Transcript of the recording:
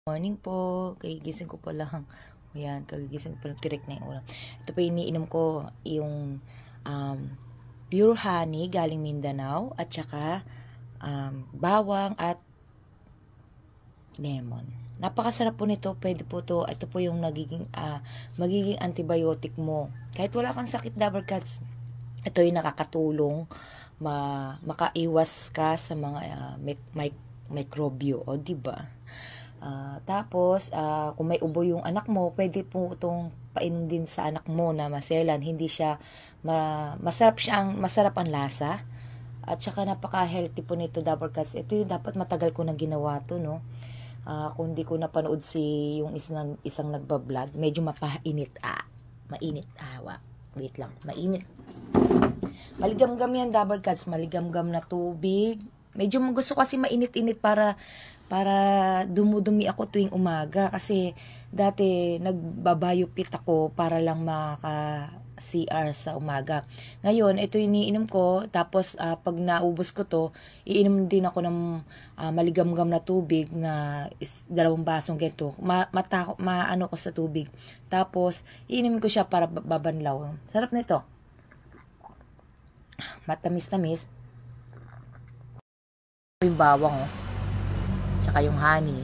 Morning po, kagigising ko pa lang. Ayan, kagigising ko pa lang, tirik na yung ulam. Ito pa iniinom ko, yung pure honey galing Mindanao, at saka bawang at lemon. Napakasarap po nito, pwede po to, ito po yung magiging antibiotic mo. Kahit wala kang sakit, Dabber Cats, ito yung nakakatulong makaiwas ka sa mga mikrobyo, o diba? Tapos, kung may ubo yung anak mo, pwede po itong painom din sa anak mo na maselan. Hindi siya, masarap ang lasa. At saka napaka-healthy po nito, Dabber Cats. Ito yung dapat matagal ko na ginawa to, no? Kung di ko napanood yung isang nagbablog, medyo mapainit, mainit, wait lang, mainit. Maligamgam yan, Dabber Cats, maligamgam na tubig. Medyo gusto kasi mainit-init para dumudumi ako tuwing umaga kasi dati nagbabayupit ako para lang maka CR sa umaga. Ngayon, ito yung iniinom ko, tapos pag naubos ko to, iinom din ako ng maligamgam na tubig na 2 basong ganito. Maano ko sa tubig. Tapos, iinom ko siya para babanlaw. Sarap nito. Matamis-tamis. Yung bawang, tsaka yung honey.